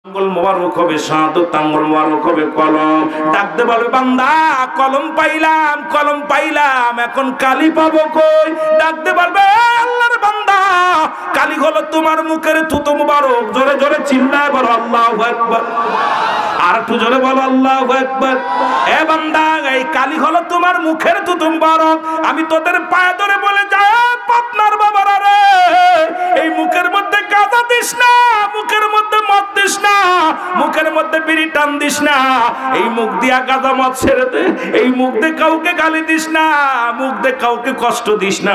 আঙ্গুল মোবারক হবে, শাহাদাত আঙ্গুল মোবারক হবে কলম। ডাকতে বলবে বান্দা কলম পাইলাম, কলম পাইলাম, এখন কালি পাবো কই? ডাকতে বলবে আল্লাহর বান্দা কালি হলো তোমার মুখের থুতু মোবারক। জোরে জোরে চিল্লায় বলো আল্লাহু আকবার। আর একটু জোরে বলো আল্লাহু আকবার। এ বান্দা এই কালি হলো তোমার মুখের থুতু মোবারক। আমি তোদের পায়ে ধরে বলে যাই পাপনার বাবারা রে, এই মুখের মধ্যে গাঁজা দিস না, মুখের মধ্যে মদ দিস না, মুখের মধ্যে বিড়ি টান দিস না, এই মুখ দিয়া গাঁজা মদ ছেড়ে দে, এই মুখ দিয়ে কাউকে গালি দিস না, মুখ দিয়ে কাউকে কষ্ট দিস না,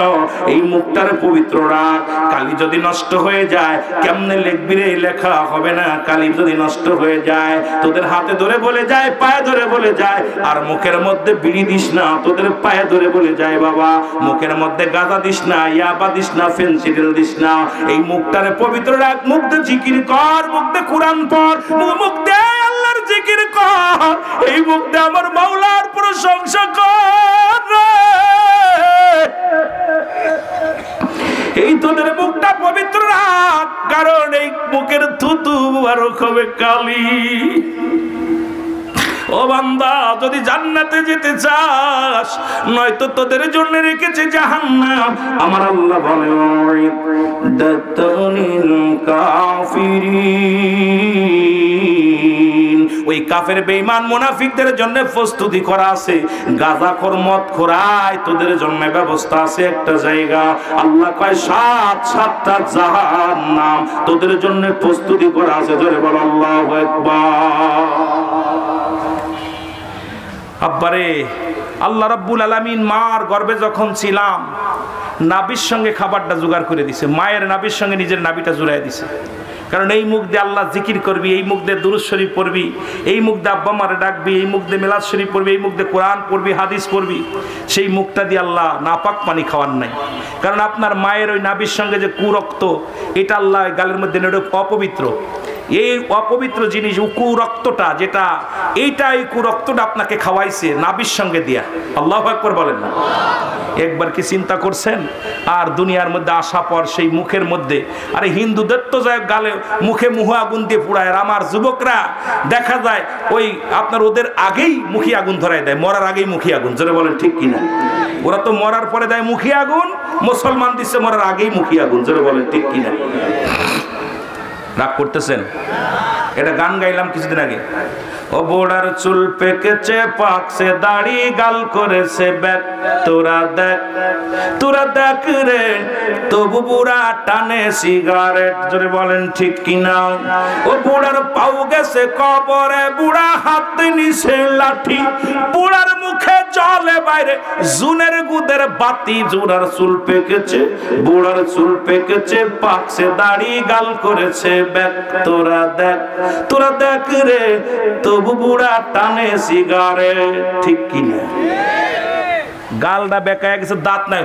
এই মুখটারে পবিত্র রাখ। কালি যদি নষ্ট হয়ে যায় কেমনে লিখবি রে? লেখা হবে না। কালি যদি নষ্ট হয়ে যায় তোদের হাতে ধরে বলে যায়, পায়ে ধরে বলে যায়, আর মুখের মধ্যে বিড়ি দিস না, তোদের পায়ে ধরে বলে যায় বাবা মুখের মধ্যে গাঁজা দিস না, ইয়াবা দিস না, ফেন্সিডিল দিস না, এই মুখটারে পবিত্র রাখ। মুখ দিয়ে জিকির কর, মুখ দিয়ে কুরআন পড়, মুখ দিয়ে আল্লাহর জিকির কর, এই মুখ দিয়ে আমার মাওলার প্রশংসা কর। এই তোদের মুখটা পবিত্র রাখ, কারণ এই মুখের থুতু মুবারক হবে কালি। ও বান্দা যদি জান্নাতে যেতে চাস, নয়তো তোদের জন্য রেখেছে জাহান্নাম। আমার আল্লাহ বলে দাতানিল কাফিরিন, ওই কাফের বেঈমান মুনাফিকদের জন্য প্রস্তুতি করা আছে। গাঁজাখোর মদখোরায় তোদের জন্য ব্যবস্থা আছে একটা জায়গা। আল্লাহ কয় সাতটা জাহান্নাম তোদের জন্য প্রস্তুতি করা আছে। জোরে বল আল্লাহু আকবার। আব্বারে আল্লাহ রাব্বুল আলামিন মার গর্ভে যখন ছিলাম নাভির সঙ্গে খাবারটা জোগাড় করে দিছে, মায়ের নাভির সঙ্গে নিজের নাভিটা জুড়াই দিছে। কারণ এই মুখ দিয়ে আল্লাহ জিকির করবি, এই মুখ দিয়ে দুরূদ শরীফ পড়বি, এই মুখ দিয়ে আব্বা মারে ডাকবি, এই মুখ দিয়ে মিলাদ শরীফ পড়বি, এই মুখ দিয়ে কোরআন পড়বি, হাদিস পড়বি, সেই মুখটা দিয়ে আল্লাহ নাপাক পানি খাওয়ার নাই। কারণ আপনার মায়ের ওই নাভির সঙ্গে যে কুরক্ত, এটা আল্লাহ গালের মধ্যে নেড়ে অপবিত্র। এই অপবিত্র জিনিস কুরক্তটা যেটা, এইটা এই কুরক্তটা আপনাকে খাওয়াইছে নাভির সঙ্গে দিয়া। আল্লাহু আকবার বলেন না? একবার কি চিন্তা করছেন? আর দুনিয়ার মধ্যে আসা পর সেই মুখের মধ্যে, আরে হিন্দুদের তো যায় গালে মুখে মুহ আগুন দিয়ে পুড়ায়, আর আমার যুবকরা দেখা যায় ওই আপনার ওদের আগেই মুখে আগুন ধরায় দেয়, মরার আগেই মুখে আগুন। জোরে বলেন ঠিক কিনা? ওরা তো মরার পরে দেয় মুখে আগুন, মুসলমান দিচ্ছে মরার আগেই মুখে আগুন। জোরে বলেন ঠিক কিনা? রাগ করতেছেন? এটা গান গাইলাম কিছুদিন আগে। ও বোড়ার চুল পেকেছে পাকছে, দাড়ি গাল করেছে ব্যাক, তোরা দেখ তোরা দেখ রে, তবু বুড়া টানে সিগারেট। জোরে বলেন ঠিক কিনা? ও বুড়ার পাও গেছে কবরে, বুড়া হাত নিছে লাঠি, বুড়ার মুখে জলে বাইরে জুনের গুদের বাতি। বুড়ার চুল পেকেছে, বুড়ার চুল পেকেছে পাকছে, দাড়ি গাল করেছে ব্যাক, তোরা দেখ রে, তবু বুড়া টানে সিগারেট। ঠিক কিনা? গালটা বেঁকা গেছে, দাঁত নাই,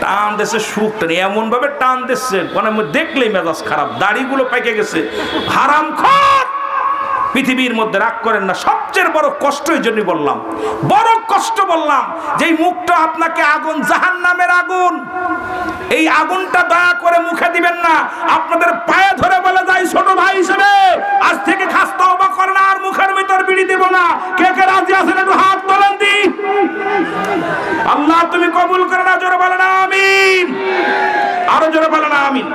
টান দেশে সুখ টানে, এমন ভাবে টান দিচ্ছে মানে দেখলেই মেজাজ খারাপ। দাড়িগুলো পেকে গেছে। হারামখোর! পৃথিবীর মধ্যে রাগ করেন না। সবচেয়ে বড় কষ্ট এই জন্য বললাম, বড় কষ্ট বললাম, যে মুখটা আপনাকে আগুন, জাহান্নামের আগুন, এই আগুনটা দয়া করে মুখে দিবেন না। আপনাদের পায়ে ধরে বলে যাই ছোট ভাই হিসেবে, আজ থেকে খাস তওবা করেন, আর মুখের ভিতর বিড়ি দেব না। কে কে রাজি আছেন একটু হাত তোলেন দি। আল্লাহ তুমি কবুল করে না। জোরে বলেন আমিন। আরো জোরে বলেন আমিন।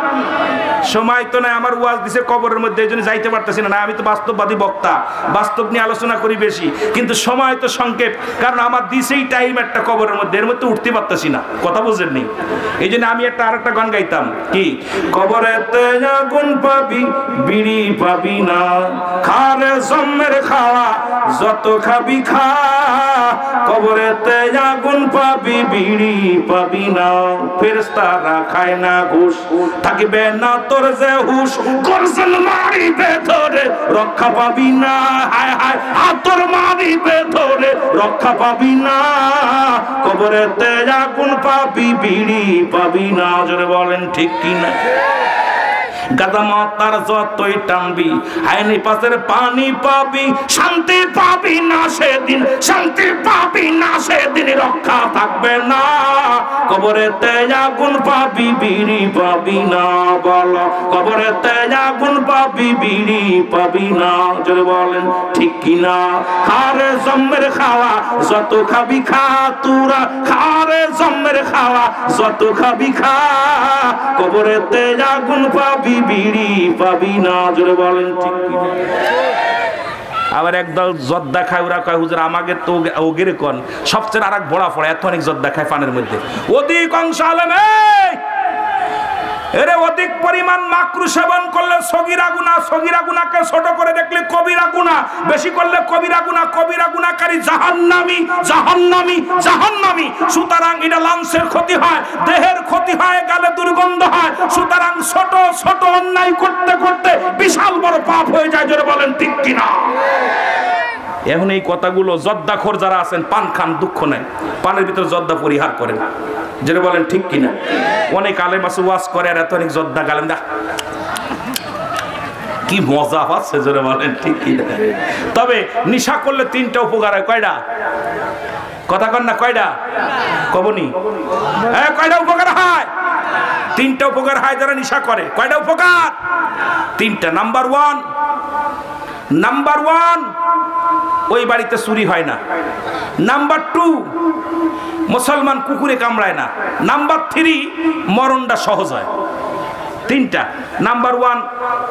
সময় তো নাই, আমার ওয়াজ দিছে কবরের মধ্যে, এই জন্য যাইতে পারতেছি না। আমি তো বাস্তববাদী বক্তা, বাস্তব নিয়ে আলোচনা করি বেশি, কিন্তু সময় তো সংক্ষেপ। কারণ আমার দিছেই টাইম একটা কবরের মধ্যে, এর মধ্যে উঠতে পারতেছি না। কথা বুঝেন নি? এই জন্য আমি আরেকটা গান গাইতাম, কি কবরেতে আগুন পাবি বিড়ি পাবি না, খারে জন্মের খাওয়া যত খাবি খা, কবরেতে আগুন পাবি বিড়ি পাবি না, ফেরেশতারা খায় না ঘুষ, থাকিবে না তোর যে হুশ, গর্জন মারিবে ধরে রক্ষা পাবি না, হায় হায় আতর মারিবে ধরে রক্ষা পাবি না, কবরেতে আগুন পাবি বিড়ি পাবি না। জোরে বলেন ঠিক কিনা? গাদা মাতার যতই টানবি আইনি পাশের পানি পাবি, শান্তি পাবি না সেদিন, শান্তি পাবি না সেদিন, রক্ষা থাকবে না। কবরেতে আগুন পাবি, বিড়ি পাবি না। বলো কবরেতে আগুন পাবি, বিড়ি পাবি না। জোরে বলেন ঠিক কিনা? খারে জম্মের খাওয়া যত খাবি খা তোরা, খারে জম্মের খাওয়া যত খাবি খা, কবরেতে আগুন পাবি, বিড়ি পাবি না। জোরে বলেন ঠিক কিনা? আবার একদল জর্দা খায়, ওরা কয় হুজুর আমাকে তো ওগের কোন সবচেয়ে আর এক বড়া পড়ে, এত অনেক জর্দা খায় পানের মধ্যে। অধিকাংশ আলেমে এরে অধিক পরিমাণ মাকরু সেবন করলে সগীরা গুনাহ, সগীরা গুনাহকে ছোট করে দেখলে কবিরা গুনাহ, বেশি করলে কবিরা গুনাহ, কবিরা গুনাহকারী জাহান্নামী, জাহান্নামী, জাহান্নামী। সুতরাং এটা লাংসের ক্ষতি হয়, দেহের ক্ষতি হয়, গালে দুর্গন্ধ হয়। সুতরাং ছোট ছোট অন্যায় করতে করতে বিশাল বড় পাপ হয়ে যায়। জোরে বলেন ঠিক কিনা? এখন এই কথাগুলো জর্দাখোর যারা আছেন, পান খান দুঃখ নাই, পানের ভিতরে জর্দা পরিহার করেন। যেটা বলেন ঠিক কিনা? অনেক আলেম আছে ওয়াজ করে আর এত অনেক জর্দা গালেন, দা কি মজা পাচ্ছে। জোরে বলেন ঠিক কিনা? তবে নিশা করলে তিনটা উপকার হয়। কয়টা? কথা কন না, কয়টা? কবনি কয়টা উপকার হয়? তিনটা উপকার হয় যারা নিশা করে। কয়টা উপকার? তিনটা। নাম্বার ওয়ান, ওই বাড়িতে চুরি হয় না। নাম্বার 2, মুসলমান কুকুরে কামড়ায় না। নাম্বার 3, মরণটা সহজ হয়। তিনটা। নাম্বার 1,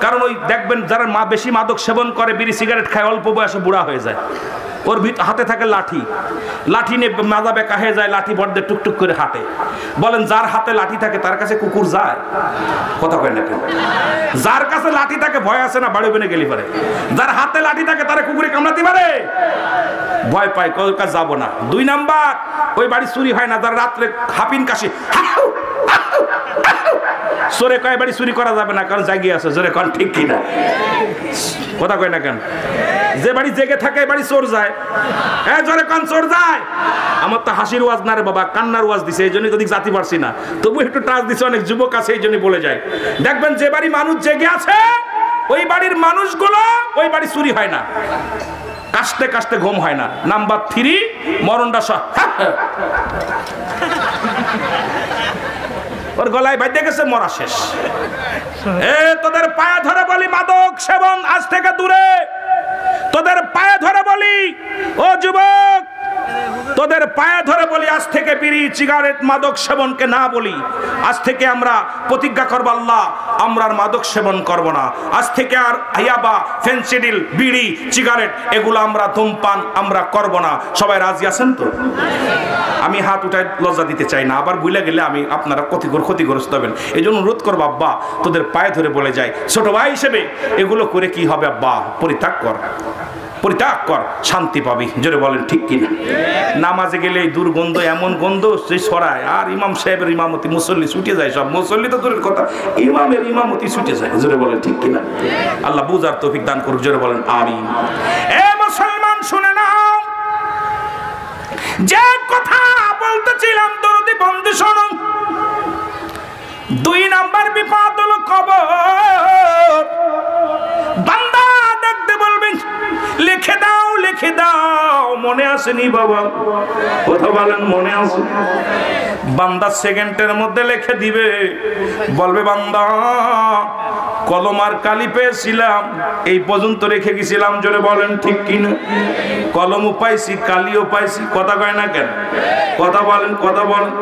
কারণ ওই দেখবেন যারা বেশি মাদক সেবন করে, বিড়ি সিগারেট খায়, অল্প বয়সে বুড়া হয়ে যায়। ওর হাতে থাকে লাঠি, লাঠি নিয়ে মাজা বেঁকা হয়ে যায়, লাঠি বড়দের টুকটুক করে হাঁটে। বলেন যার হাতে লাঠি থাকে তার কাছে কুকুর যায়? কথা কয় না কেন? যার কাছে লাঠি থাকে ভয় আছে না? বাড়ি বেনে গেলি পারে। যার হাতে লাঠি থাকে তারা কুকুরে কামড়াতে পারে? ভয় পায়, কোন কাজ যাবো না। 2 নাম্বার, ওই বাড়ি চুরি হয় না যারা রাত্রে হাপিন কাশি, চোরে কয় বাড়ি চুরি করা যাবে না, কারণ জাগিয়ে আছে। জোরে কন ঠিক কিনা? কথা কয় না কেন? যে বাড়ি জেগে থাকে বাড়ি চোর যায়। হ্যাঁ জোরে কন, চোর যায়। আমার তো হাসির ওয়াজ না রে বাবা, কান্নার ওয়াজ দিছে, এই জন্যই যদি জাতি পারছি না, তবু একটু টাচ দিছে। অনেক যুবক আছে এই জন্যই বলে যায়। দেখবেন যে বাড়ি মানুষ জেগে আছে, ওই বাড়ির মানুষগুলো, ওই বাড়ি চুরি হয় না, কাশতে কাশতে ঘুম হয় না। নাম্বার 3, মরণটা ওর গলায় বাইতে গেছে, মরা শেষ। তোদের পায়ে ধরে বলি মাদক সেবন আজ থেকে দূরে। তোদের পায়ে ধরে বলি ও যুবক, তোদের পায়ে ধরে বলি আজ থেকে বিড়ি সিগারেট মাদক সেবনকে না বলি। আজ থেকে আমরা প্রতিজ্ঞা করব, আল্লাহ আমরা আর মাদক সেবন করব না। আজ থেকে আর ইয়াবা, ফেনসিডিল, বিড়ি সিগারেট এগুলো আমরা ধূমপান আমরা করব না। সবাই রাজি আছেন তো? আমি হাত উঠাই লজ্জা দিতে চাই না, আবার ভুলে গেলে আমি আপনারা ক্ষতিগ্রস্ত হবেন। এই জন্য অনুরোধ করবো, আব্বা তোদের পায়ে ধরে বলে যাই, ছোট ভাই হিসেবে এগুলো করে কি হবে আব্বা? পরিত্যাগ কর, পরিত্যাগ কর, শান্তি পাবি। জোরে বলেন ঠিক কিনা? নামাজে গেলে এই দুর্গন্ধ, এমন গন্ধ যে ছড়ায়, আর ইমাম সাহেবের ইমামতি, মুসল্লি ছুটে যায়। সব মুসল্লি তো দূরের কথা, ইমামের ইমামতি ছুটে যায়। জোরে বলেন ঠিক কিনা? আল্লাহ বুঝার তৌফিক দান করুক। জোরে বলেন আমিন। এ মুসলমান শুনে নাও, যে কথা বলতেছিলাম দরদি বন্ধু শোনো। 2 নাম্বার বিপদ হলো কবর। বান্দা দেখতে বলবেন লিখে দাও, লিখে দাও। মনে আসেনি বাবা? কথা বলেন, মনে আছে? বান্দা সেকেন্ডের মধ্যে লিখে দিবে, বলবে বান্দা কলম আর কালি পেয়েছিলাম, এই পর্যন্ত রেখে গেছিলাম। জোরে বলেন ঠিক কিনা? কলমও পাইছি, কালিও পাইছি। কথা কয় না কেন? কথা বলেন, কথা বলেন।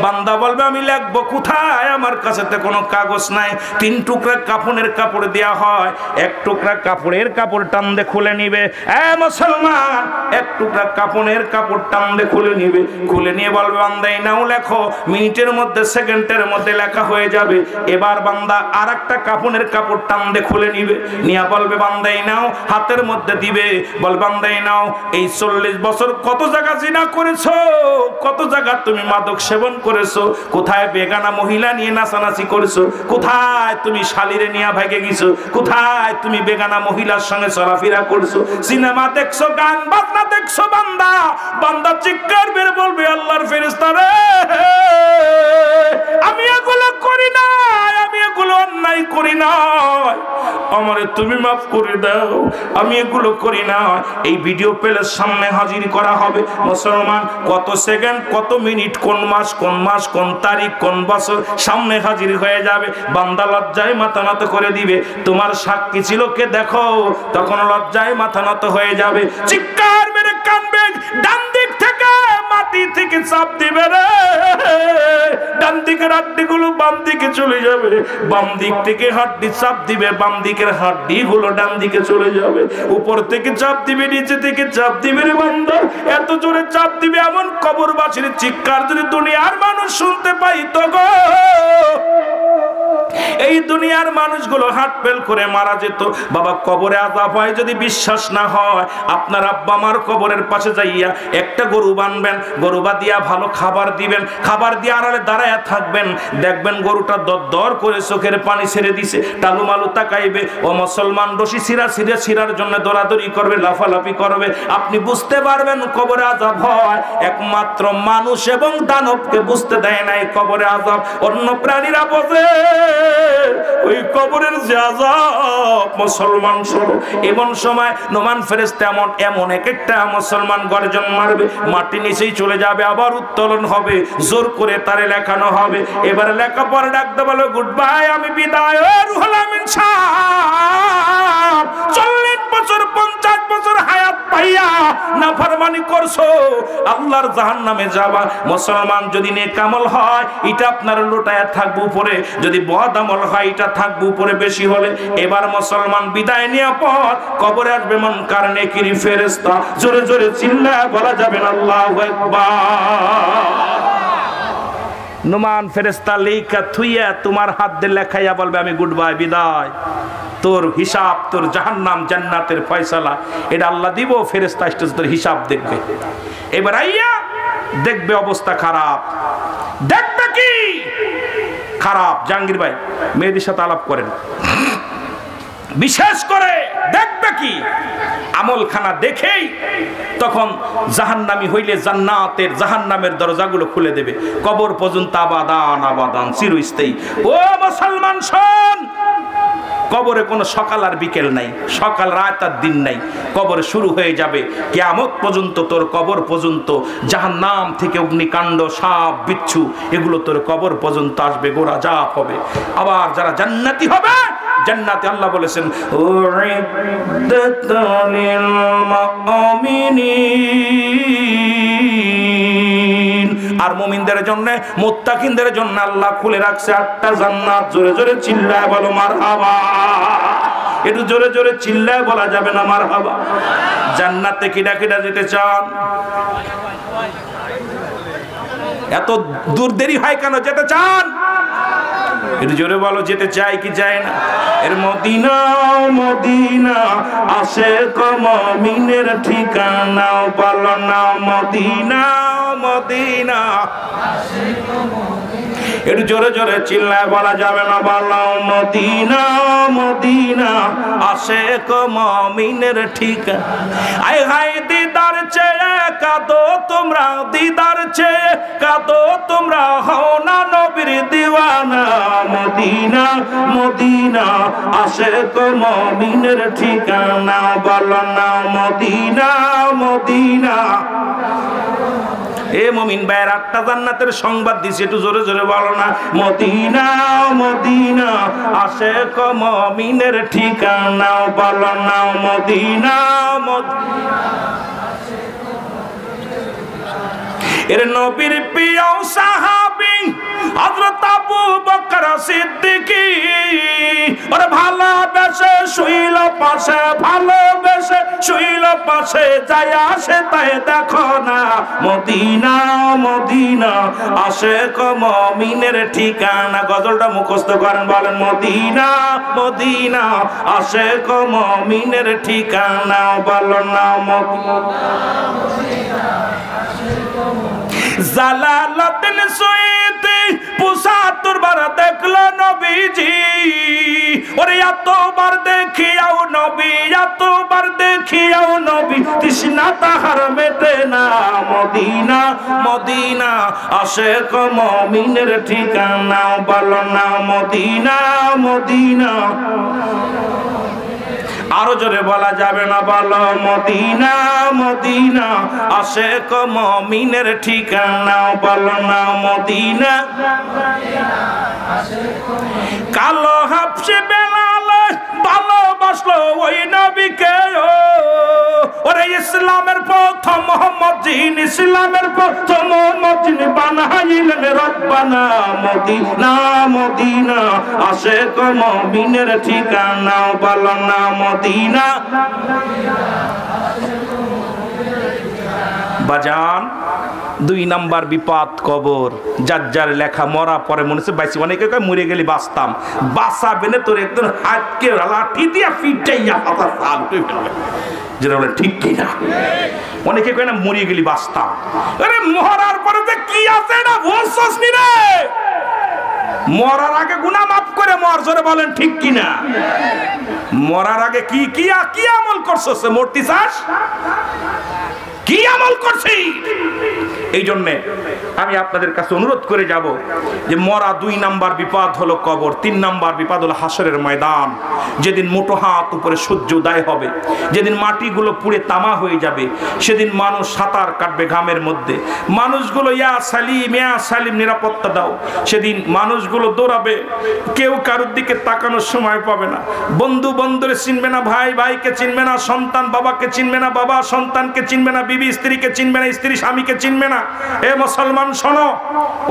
বান্দা বলবে আমি লিখবো কোথায়? আমার কাছে তো কোনো কাগজ নাই। 3 টুকরা কাফনের কাপড় দেয়া হয়, 1 টুকরা কাপড়ের কাপড় টান দিয়ে খুলে নিবে। মুসলমান, 1 টুকরা কাপড়ের কাপড় টান দিয়ে খুলে নিবে, খুলে নিয়ে বলবে বান্দা এই নাও লেখো। মিনিটের মধ্যে, সেকেন্ডের মধ্যে লেখা হয়ে যাবে। এবার বান্দা আর একটা কাপড়ের কাপড় টান দিয়ে খুলে নিবে, নিয়ে বলবে বান্দা এই নাও, হাতের মধ্যে দিবে। বল বান্দা এই নাও, এই 40 বছর কত জায়গা জিনা করেছো, কত জায়গা তুমি মাদক সেবন করেছো, কোথায় বেগানা মহিলা নিয়ে নাচানাচি করেছো, কোথায় তুমি শালিরে নিয়ে ভাগে গেছো, কোথায় তুমি বেগানা মহিলার সঙ্গে চলাফেরা করছো, সিনেমা দেখছো, গান বাজনা দেখছো। বান্দা বান্দা চিৎকার বের বলবে আল্লাহর ফেরেশতা রে, আমি এগুলো করি না, আমি এগুলো অন্যায় করি না, আমারে তুমি মাফ করে দাও, আমি এগুলো করি না। এই ভিডিও প্লের সামনে হাজির করা হবে। মুসলমান কত সেকেন্ড, কত মিনিট, কোন মাস কোন তারিখ কোন বছর সামনে হাজির হয়ে যাবে। বান্দা লজ্জায় মাথা নত করে দিবে, তোমার সাক্ষী ছিল কে দেখো, তখন লজ্জায় মাথা নত হয়ে যাবে, চিৎকার মেরে কাঁদবে, ডান দিক থেকে মাটি থেকে চাপ দিবে রে, ডান দিকের হাড্ডিগুলো বাম দিকে চলে যাবে, বাম দিক থেকে হাড্ডি চাপ দিবে, বাম দিকের হাড্ডিগুলো ডান দিকে চলে যাবে, উপর থেকে চাপ দিবে, নিচে থেকে চাপ দিবে রে বান্দা, এত জোরে চাপ দিবে এমন কবরবাসীর চিৎকার যদি দুনিয়ার মানুষ শুনতে পাইতো গো, এই দুনিয়ার মানুষগুলো হাত ফেল করে মারা যেত। বাবা কবরে আযাব হয় যদি বিশ্বাস না হয়, আপনার আব্বা আমার কবরের পাশে যাইয়া একটা গরু বানবেন, গরু বাঁধিয়া ভালো খাবার দিবেন, খাবার দিয়ে আড়ালে দাঁড়ায়া থাকবেন, দেখবেন গরুটা দর করে চোখের পানি ছেড়ে দিছে, টালু মালু তাকাইবে, ও মুসলমান রশি ছিঁড়ার জন্য দৌড়াদৌড়ি করবে, লাফালাফি করবে, আপনি বুঝতে পারবেন কবরে আযাব হয়। একমাত্র মানুষ এবং দানবকে বুঝতে দেয় নাই কবরে আযাব, অন্য প্রাণীরা বোঝে ওই কবরের যে আযাব। মুসলমান শোনো, এমন সময় নোমান ফেরেশতা এমন এক একটা মুসলমান গর্জন মারবে, মাটি নিচেই চলে যাবে, আবার উত্তোলন হবে, জোর করে তারে লেখানো হবে। এবারে লেখাপড়া ডাকতে বলো গুড বাই, আমি বিদায়, রুহুল আমিন সাহেব 40 বছর 50 বছর হায়াত পাইয়া নাফরমানি করছো, আল্লাহর জাহান্নামে যাবা। মুসলমান যদি নেক আমল হয় এটা আপনার লোটায় থাকবে উপরে, যদি বদ আমল হয় এটা থাকবে উপরে বেশি হলে। এবার মুসলমান বিদায় নেওয়ার পর কবরে আসবে মুনকার নেকির ফেরেশতা, জোরে জোরে চিল্লায় বলা যাবে না আল্লাহু আকবার। নোমান ফেরেশতা লেখা থুইয়া তোমার হাত দিয়ে লেখাইয়া বলবে আমি গুড বাই, বিদায়, তোর হিসাব, তোর জাহান্নাম জান্নাতের ফয়সালা এটা আল্লাহ দিব। ফেরেশতা আসতে তোর হিসাব দেখবে, এবার আইয়া দেখবে অবস্থা খারাপ, দেখবে কি খারাপ। জাহাঙ্গীর ভাই মেয়েদের সাথে আলাপ করেন, বিশেষ করে দেখবে কি আমলখানা দেখেই তখন জাহান্নামী হইলে জান্নাতের জাহান্নামের দরজাগুলো খুলে দেবে, কবর পর্যন্ত আবাদান আবাদান চিরস্থায়ী। ও মুসলমান শোন, কবরে কোনো সকাল আর বিকেল নাই, সকাল রাত আর দিন নাই, কবরে শুরু হয়ে যাবে কিয়ামত পর্যন্ত, তোর কবর পর্যন্ত জাহান্নাম থেকে অগ্নিকাণ্ড, সাপ বিচ্ছু এগুলো তোর কবর পর্যন্ত আসবে, গোরা জাপ হবে। আবার যারা জান্নাতি হবে, জান্নাতে আল্লাহ বলেছেন উইদ্দাতালিল মুমিনিন, আর মুমিনদের জন্য মুত্তাকিনদের জন্য আল্লাহ খুলে রাখছে 8টা জান্নাত। জোরে জোরে চিল্লায় বলো মারহাবা, একটু জোরে জোরে চিল্লায় বলা যাবে না মারহাবা। জান্নাতে কিডা কিডা যেতে চান? এত দূর দেরি হয় কেন, যেতে চান? একটু জোরে বলো, যেতে চাই কি চাই না? এর মদিনা মদিনা আশিক মুমিনের ঠিকানা, বলো না মদিনা মদিনা আশিক মুমিনের। একটু জোরে জোরে চিল্লায় বলা যাবে না, বলো মদিনা মদিনা আশিক মুমিনের ঠিকানা। আয় হায় দিদার চেয়ে কাঁদো তোমরা, দিদার চেয়ে কাঁদো তোমরা, হও না নবীর দিওয়ানা, মদিনা মদিনা আশিক মুমিনের ঠিকানা, বলো না মদিনা মদিনা। এ মুমিন ভাইয়ের 8টা জান্নাতের সংবাদ দিছে, একটু জোরে জোরে বলো না মদিনা মদিনা আশিক মুমিনের ঠিকানা, বলো না মদিনা মদিনা। এর নবীর প্রিয় সাহাবী হযরত আবু বকর সিদ্দিক, ওরে ভালোবেসে শুইল পাশে, ভালোবেসে শুইল পাশে, যায় আসে তাই দেখো না মদিনা মদিনা আশিক মুমিনের ঠিকানা। গজলটা মুখস্থ করেন, বলেন মদিনা মদিনা আশিক মুমিনের ঠিকানা, বলো না মদিনা মদিনা। জালালউদ্দিন সুয়ুতী 270 বার দেখলো নবীজি, ওরে এতবার দেখিয়াও নবী, এতবার দেখিয়াও নবী, তৃষ্ণা তাহার মেটে না। মদিনা মদিনা আশিক মুমিনের ঠিকানা, বলো না মদিনা মদিনা। আরো জোরে বলা যাবে না, বলো মদিনা মদিনা আশিক মুমিনের ঠিকানা, বলো না মদিনা। কালো হাফসে বেলাল ভালোবাসলো ওই নবীকে, ওরে ইসলামের প্রথম মোহাম্মদ জিন, ইসলামের প্রথম মোহাম্মদ জিন বানাইলেন রব্বানা। মদিনা মদিনা আশিক মুমিনের ঠিকানা, বলো না মদিনা। বাজান 2 নাম্বার বিপদ কবর। যার যার লেখা মরা পরে মনে হচ্ছে বাইসি, অনেকে কয় মরে গেলে বাঁচতাম, বাঁচাবে না তোর একদম হাতকে লাঠি দিয়া পিটাইয়া হাতা সাল ফেলবে, যেটা বলে ঠিক কিনা? অনেকে কয় না মরে গেলি বাঁচতাম। আরে মরার পরে যে কি আছে এটা বুঝছস নি রে? মরার আগে গুনাহ মাফ করে মর, জোরে বলেন ঠিক কিনা? মরার আগে কি কি কি আমল করছস? মরতে চাস? কি আমল করছি? এই জন্য আমি আপনাদের কাছে অনুরোধ করে যাব যে মরা 2 নাম্বার বিপদ হলো কবর, 3 নাম্বার বিপদ হলো হাসরের ময়দান। যেদিন মুঠো হাত উপরে সূর্য উদয় হবে, যেদিন মাটিগুলো পুড়ে তামা হয়ে যাবে, সেদিন মানুষ সাঁতার কাটবে ঘামের মধ্যে। মানুষগুলো ইয়া সালিম নিরাপত্তা দাও। সেদিন মানুষগুলো দৌড়াবে, কেউ কারোর দিকে তাকানোর সময় পাবে না। বন্ধু বন্ধুরে চিনবে না, ভাই ভাইকে চিনবে না, সন্তান বাবাকে চিনবে না, বাবা সন্তানকে চিনবে না, বিবি স্ত্রীকে চিনবে না, স্ত্রী স্বামীকে চিনবে না। এ মুসলমান শোনো,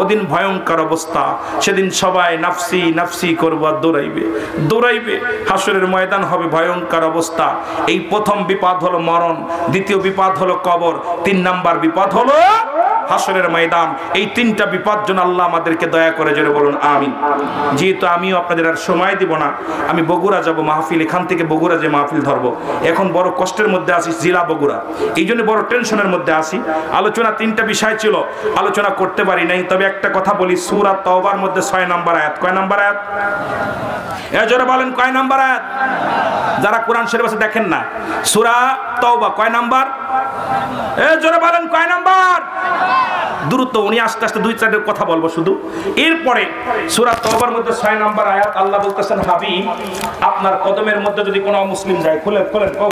ওদিন ভয়ঙ্কর অবস্থা। সেদিন সবাই নাফসি নাফসি করবে, দৌড়াইবে দৌড়াইবে। হাসরের ময়দান হবে ভয়ঙ্কর অবস্থা। এই প্রথম বিপদ হলো মরণ, দ্বিতীয় বিপদ হলো কবর, 3 নাম্বার বিপদ হলো হাসরের ময়দান। এই 3টা বিপদ যেন আল্লাহ আমাদেরকে দয়া করে, জোরে বলুন আমিন। যেহেতু আমিও আপনাদের আর সময় দিব না, আমি বগুড়া যাব মাহফিল, এখান থেকে বগুড়া যে মাহফিল ধরবো। এখন বড় কষ্টের মধ্যে আছি, জেলা বগুড়া, এই জন্য বড় টেনশনের মধ্যে আছি। আলোচনা 3টা বিষয় ছিল, আলোচনা করতে পারি নাই। তবে একটা কথা বলি, সূরা তাওবার মধ্যে 6 নাম্বার আয়াত। কয় নাম্বার আয়াত? এ জোরে বলেন কয় নাম্বার আয়াত? যারা কোরআন শরীফ আছে দেখেন না, সূরা তাওবা কয় নাম্বার? এ জোরে বলেন কয় নাম্বার? দ্রুত উনি আস্তে আস্তে 2-4 কথা বলবো শুধু। এরপরে সূরা তাওবার মধ্যে 6 নাম্বার আয়াত, আল্লাহ বলতেছেন, হাবিব আপনার কদমের মধ্যে যদি কোনো মুসলিম যায়, খোলেন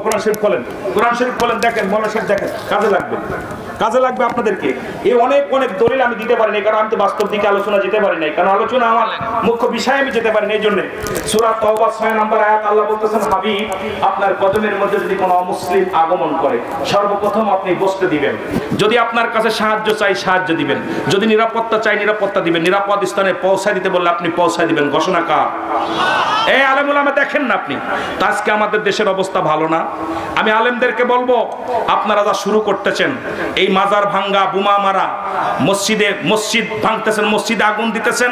কোরআন শরীফ খোলেন, কোরআন শরীফ খোলেন, দেখেন মৌলানা শরীফ দেখেন, কাজে লাগবে, কাজে লাগবে আপনাদেরকে। এই অনেক অনেক দলিল আমি দিতে পারি নাই, কারণ আমি তো বাস্তব দিকে আলোচনা যেতে পারি নাই, কারণ আলোচনা আমার মুখ্য বিষয়ে আমি যেতে পারি না। এই জন্য সূরা তাওবা 6 নাম্বার আয়াত, আল্লাহ বলতেছেন, হাবিব আপনার কদমের মধ্যে যদি কোনো মুসলিম আগমন করে, সর্বপ্রথম আপনি বসতে দিবেন। যদি আপনার কাছে সাহায্য চাই, সাহায্য দিবেন। যদি নিরাপত্তা চাই, নিরাপত্তা দিবেন। নিরাপদ স্থানে পৌঁছায় দিতে বললে আপনি পৌঁছায় দিবেন। ঘোষণা কার? এই আলেম উলামা দেখেন না আপনি? তো আজকে আমাদের দেশের অবস্থা ভালো না। আমি আলেমদেরকে বলবো, আপনারা যা শুরু করতেছেন, এই মাজার ভাঙ্গা, বোমা মারা, মসজিদ ভাঙতেছেন, মসজিদে আগুন দিতেছেন,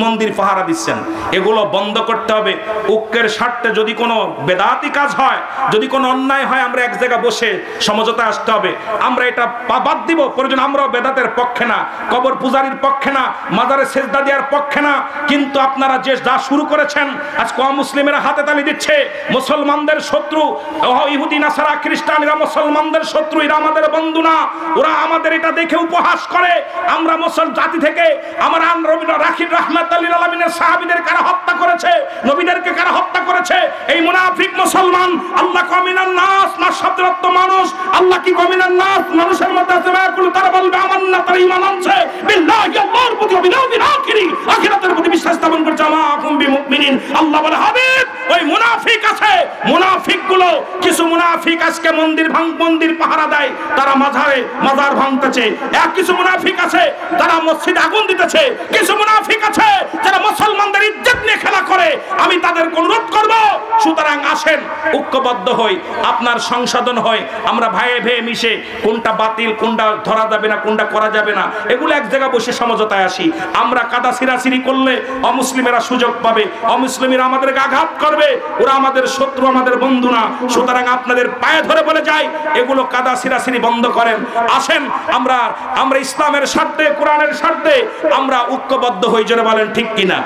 মন্দির পাহারা দিচ্ছেন, এগুলো বন্ধ করতে হবে। ঐক্যের স্বার্থে যদি কোনো বেদাতি কাজ হয়, যদি কোনো অন্যায় হয়, আমরা এক জায়গায় বসে সমঝোতা আসতে হবে। আমরা এটা বাদ দিব, প্রয়োজন আমরাও বেদাতের পক্ষে না, কবর পূজারীর পক্ষে না, মাজারে সেজদা দেওয়ার পক্ষে না। কিন্তু আপনারা যে যা শুরু করেছেন, আজকে মুসলিমেরা হাতে তালি দিচ্ছে, মুসলমানদের শত্রু ইহুদি নাসারা খ্রিস্টানেরা মুসলমানদের শত্রু, এরা আমাদের বন্ধু না। ওরা আমাদের এটা দেখে উপহাস করে। আমরা মুসলমান জাতি থেকে আমার রাখির রাহমাতুল লিল আলামিনের সাহাবীদের কারা হত্যা করেছে, নবীদেরকে কারা হত্যা করেছে? এই মুনাফিক মুসলমান। আল্লাহ কমিনান নাস, না শব্দের অর্থ মানুষ। আল্লাহ কি কমিনান নাস? মানুষের মধ্যে আছে মায়াকুল, তারা বলবে আমান্না, তারা ঈমান আনছে বিল্লাহি, আল্লাহর প্রতি, বিল আখিরি, আখিরাতের প্রতি বিশ্বাস স্থাপন করছে। আমাকুম বিমুমিনিন। আল্লাহ বলে, হাবিব ওই মুনাফিক আছে, মুনাফিকগুলো, কিছু মুনাফিক আজকে মন্দির পাহারা দেয়, তারা মাজার ভাঙতেছে। কিছু মুনাফিক আছে তারা মসজিদে আগুন দিতেছে। কিছু মুনাফিক আছে যারা মুসলমানদের ইজ্জত নিয়ে খেলা করে। আমি তাদের অনুরোধ করব, সুতরাং আসেন ঐক্যবদ্ধ হই, আপনার সংশোধন হয়, আমরা ভাইয়ে ভাইয়ে মিশে কোনটা বাতিল, কোনটা ধরা যাবে না, কোনটা করা যাবে না, এগুলো এক জায়গায় বসে সমঝোতায় আসি। আমরা কাদা ছিঁড়াছিঁড়ি করলে অমুসলিমেরা সুযোগ পাবে, অমুসলিমেরা আমাদেরকে আঘাত করবে। ওরা আমাদের শত্রু, আমাদের বন্ধু না। সুতরাং আপনাদের পায়ে ধরে বলে যাই, এগুলো কাদা সিরাসিরি বন্ধ করেন। আসেন আমরা ইসলামের স্বার্থে, কোরআনের স্বার্থে আমরা ঐক্যবদ্ধ হই, জোরে বলেন ঠিক কিনা।